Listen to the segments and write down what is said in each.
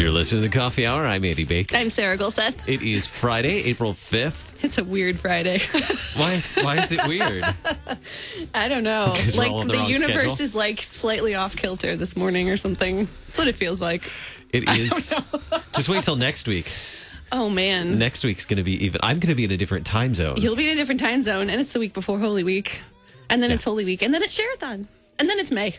You're listening to the Coffee Hour. I'm Andy Bates. I'm Sarah Gulseth. It is Friday, April 5th. It's a weird Friday. Why is it weird? I don't know. Because we're all Like on the wrong universe schedule? is like slightly off kilter this morning or something. That's what it feels like. It is. Just wait till next week. Oh man. Next week's going to be even. I'm going to be in a different time zone. You'll be in a different time zone, and it's the week before Holy Week. And then it's Holy Week, and then it's Share-a-thon. And then it's May.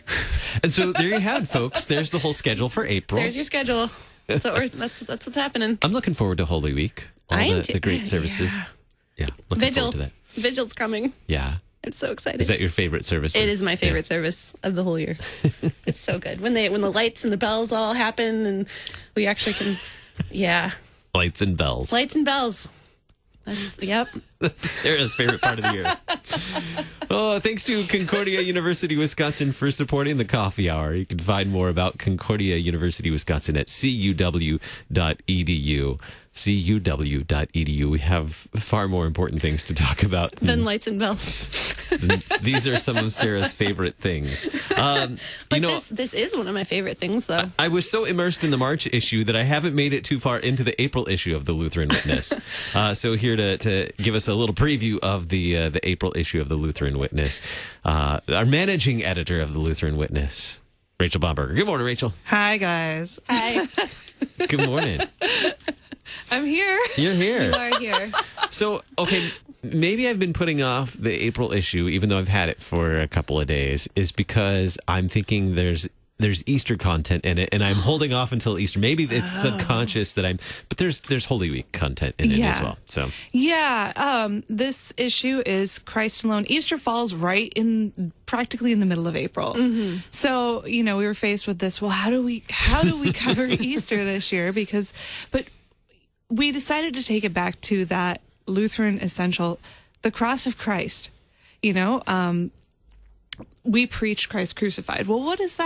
And so there you have it, folks. There's the whole schedule for April. There's your schedule. That's what's happening. I'm looking forward to Holy Week. All the great services. Yeah, looking Vigil. forward to that. Vigil's coming. Yeah. I'm so excited. Is that your favorite service? It is my favorite service of the whole year. It's so good. When the lights and the bells all happen and we actually can, Lights and bells. Lights and bells. Yep. That's Sarah's favorite part of the year. Oh, thanks to Concordia University, Wisconsin for supporting the Coffee Hour. You can find more about Concordia University, Wisconsin at cuw.edu. cuw.edu. We have far more important things to talk about Than lights and bells. These are some of Sarah's favorite things. This is one of my favorite things, though. I was so immersed in the March issue that I haven't made it too far into the April issue of the Lutheran Witness. So here to give us a little preview of the April issue of the Lutheran Witness, our managing editor of the Lutheran Witness, Rachel Bomberger. Good morning, Rachel. Hi, guys. Hi. Good morning. I'm here. You're here. You are here. So, okay, maybe I've been putting off the April issue, even though I've had it for a couple of days, is because I'm thinking there's Easter content in it, and I'm holding off until Easter. Maybe it's subconscious that but there's Holy Week content in it as well. So this issue is Christ alone. Easter falls practically in the middle of April. Mm-hmm. So, we were faced with this. Well, how do we cover Easter this year? But we decided to take it back to that Lutheran essential, the cross of Christ. We preach Christ crucified. Well, what does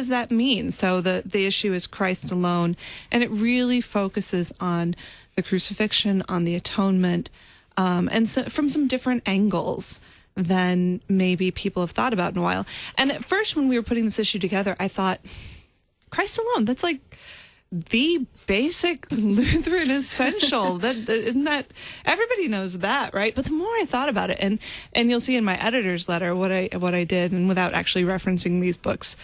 that mean? So the issue is Christ alone, and it really focuses on the crucifixion, on the atonement, and so from some different angles than maybe people have thought about in a while. And at first, when we were putting this issue together, I thought, Christ alone, that's like the basic Lutheran essential. Isn't that everybody knows that, right? But the more I thought about it, and you'll see in my editor's letter what I did, and without actually referencing these books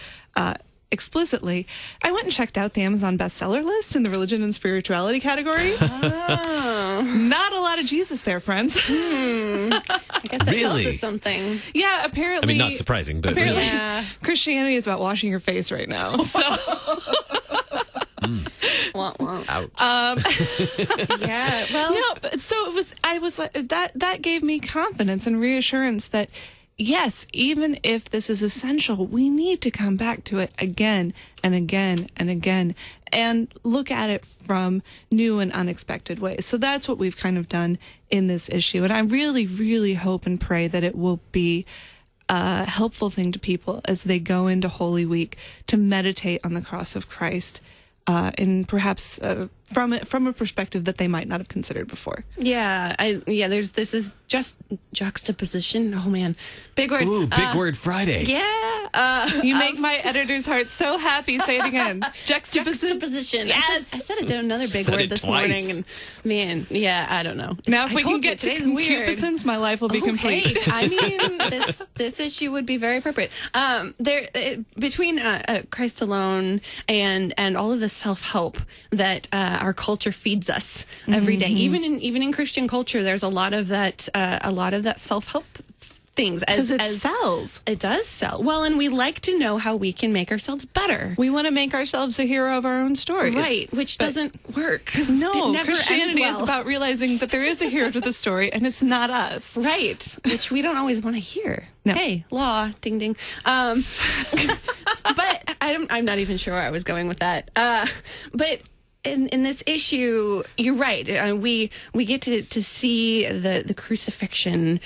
explicitly, I went and checked out the Amazon bestseller list in the religion and spirituality category. Not a lot of Jesus there, friends. I guess that tells us something. Yeah, apparently. I mean, not surprising, but apparently, really. Yeah. Christianity is about washing your face right now. So. Womp womp. Ouch. Yeah. Well. No, but so it was. I was like that gave me confidence and reassurance that yes, even if this is essential, we need to come back to it again and again and again and look at it from new and unexpected ways. So that's what we've kind of done in this issue, and I really, really hope and pray that it will be a helpful thing to people as they go into Holy Week to meditate on the cross of Christ. And perhaps from a perspective that they might not have considered before. Yeah, this is just juxtaposition. Oh man, big word. Ooh, big word Friday. Yeah, you make my editor's heart so happy. Say it again. Juxtaposition. Yes, I said it did another big Said word it this twice. morning, and man, yeah, I don't know. Now, if I we can told you, get to today's weird. concupiscence, my life will be complete. Hey, I mean, this issue would be very appropriate. Between Christ alone and all of the self-help that our culture feeds us every day, even in Christian culture, there's a lot of that self-help things Because it sells. It does sell well, and we like to know how we can make ourselves better. We want to make ourselves a hero of our own stories, Right, which doesn't work. No, It never Christianity ends well. is about realizing that there is a hero to the story, and it's not us. Right, which we don't always want to hear. No. Hey, law, ding ding. But I'm not even sure where I was going with that. But in this issue, you're right. We get to see the crucifixion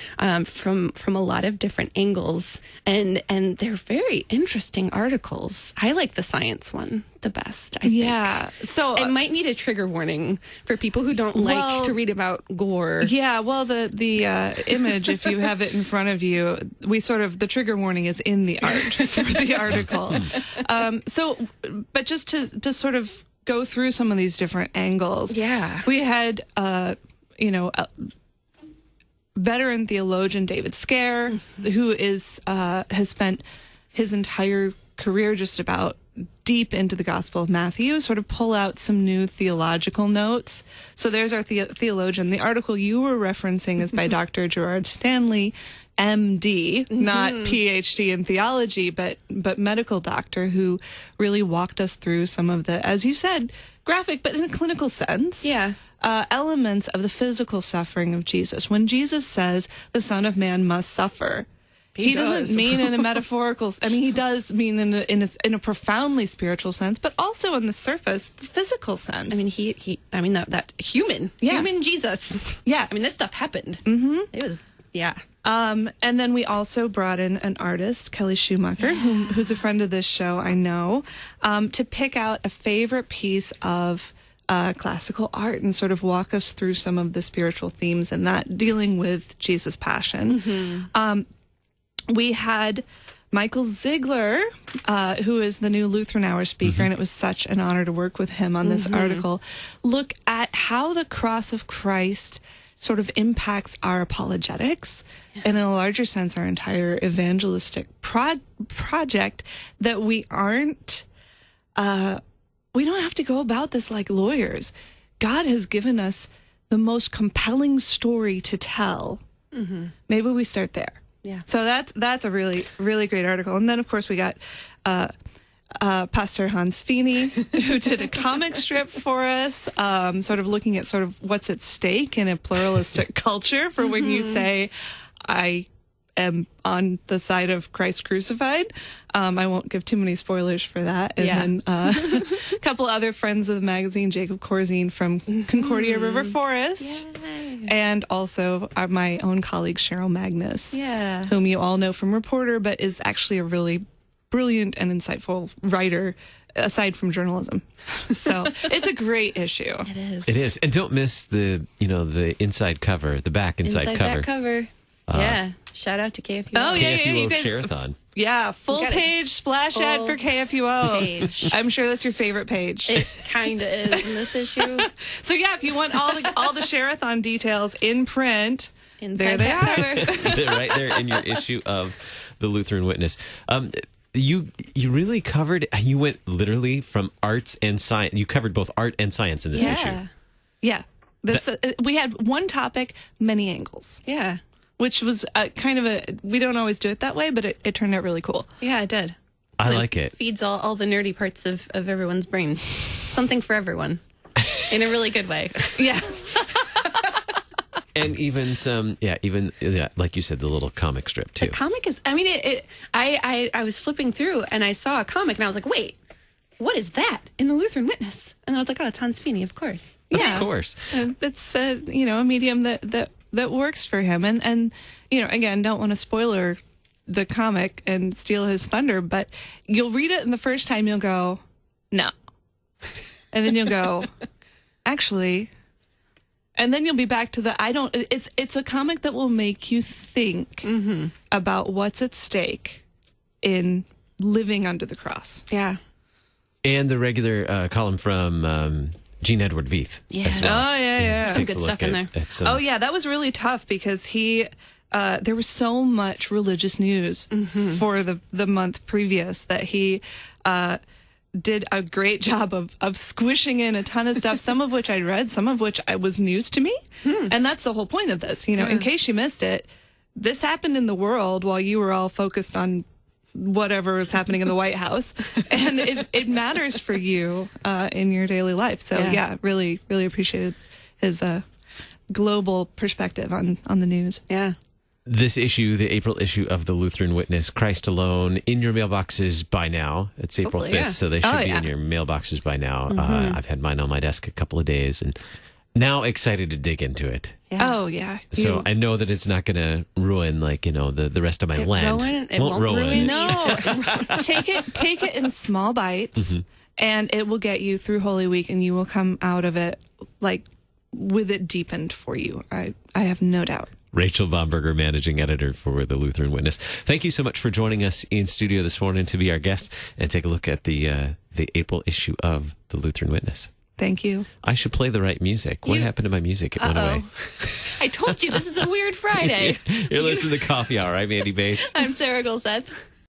from a lot of different angles, and they're very interesting articles. I like the science one the best, I think. Yeah. So it might need a trigger warning for people who don't like to read about gore. Yeah, well, the image, if you have it in front of you, the trigger warning is in the art for the article. But just to sort of go through some of these different angles. Yeah. We had, veteran theologian David Scare, who has spent his entire career just about deep into the Gospel of Matthew, sort of pull out some new theological notes. So there's our theologian. The article you were referencing is by Dr. Gerard Stanley, MD, not PhD in theology, but medical doctor, who really walked us through some of the, as you said, graphic, but in a clinical sense. Yeah. Elements of the physical suffering of Jesus. When Jesus says the Son of Man must suffer, he doesn't mean in a metaphorical. I mean, he does mean in a profoundly spiritual sense, but also on the surface, the physical sense. I mean, that human Jesus. Yeah. I mean, this stuff happened. Mm-hmm. It was, yeah. And then we also brought in an artist, Kelly Schumacher, who's a friend of this show, I know, to pick out a favorite piece of classical art and sort of walk us through some of the spiritual themes and that, dealing with Jesus' passion. We had Michael Ziegler, who is the new Lutheran Hour speaker, and it was such an honor to work with him on this article, look at how the cross of Christ sort of impacts our apologetics, and in a larger sense, our entire evangelistic project, that we aren't... we don't have to go about this like lawyers. God has given us the most compelling story to tell. Maybe we start there. Yeah. So that's a really, really great article. And then, of course, we got Pastor Hans Feeney, who did a comic strip for us, sort of looking at sort of what's at stake in a pluralistic culture for when you say, I am on the side of Christ crucified. I won't give too many spoilers for that. And then a couple other friends of the magazine, Jacob Corzine from Concordia River Forest. Yay. And also my own colleague, Cheryl Magnus, whom you all know from Reporter, but is actually a really brilliant and insightful writer, aside from journalism. So it's a great issue. It is. It is. And don't miss the inside cover, the back inside cover. Back cover. Yeah. Shout out to KFUO. Oh, yeah, KFUO you guys, Share-a-thon. Yeah, full page splash ad for KFUO. Page. I'm sure that's your favorite page. It kind of is in this issue. So yeah, if you want all the Share-a-thon details in print, Inside there they are. cover. They're right there in your issue of the Lutheran Witness. You really covered. You went literally from arts and science. You covered both art and science in this issue. Yeah. We had one topic, many angles. Yeah. Which was kind of we don't always do it that way, but it turned out really cool. Yeah, it did. I like it. Feeds all the nerdy parts of everyone's brain. Something for everyone. In a really good way. Yeah. And even like you said, the little comic strip too. The comic is, I mean, I was flipping through and I saw a comic and I was like, wait, what is that in the Lutheran Witness? And then I was like, oh, it's Hans Feeney, of course. Of course. And it's a medium that works for him. And again, don't want to spoiler the comic and steal his thunder, but you'll read it and the first time you'll go, no. And then you'll go, actually, and then you'll be back to it's a comic that will make you think about what's at stake in living under the cross. Yeah. And the regular column from Gene Edward Veith as well. Oh, yeah. Some good stuff in there. That was really tough because there was so much religious news for the month previous that he did a great job of squishing in a ton of stuff, some of which I'd read, some of which was news to me. And that's the whole point of this. In case you missed it, this happened in the world while you were all focused on whatever was happening in the White House. And it matters for you in your daily life. So, really, really appreciated his global perspective on the news. Yeah. This issue, the April issue of the Lutheran Witness, Christ Alone, in your mailboxes by now. It's April 5th, so they should be in your mailboxes by now. I've had mine on my desk a couple of days, and now excited to dig into it. Yeah. Oh, yeah. So I know that it's not going to ruin, the rest of my Lent. It won't ruin. No. Take it in small bites, and it will get you through Holy Week, and you will come out of it, with it deepened for you. I have no doubt. Rachel Bomberger, managing editor for the Lutheran Witness. Thank you so much for joining us in studio this morning to be our guest and take a look at the the April issue of the Lutheran Witness. Thank you. I should play the right music. What happened to my music? It went away. I told you this is a weird Friday. You're listening to Coffee Hour. I'm Andy Bates. I'm Sarah Golseth.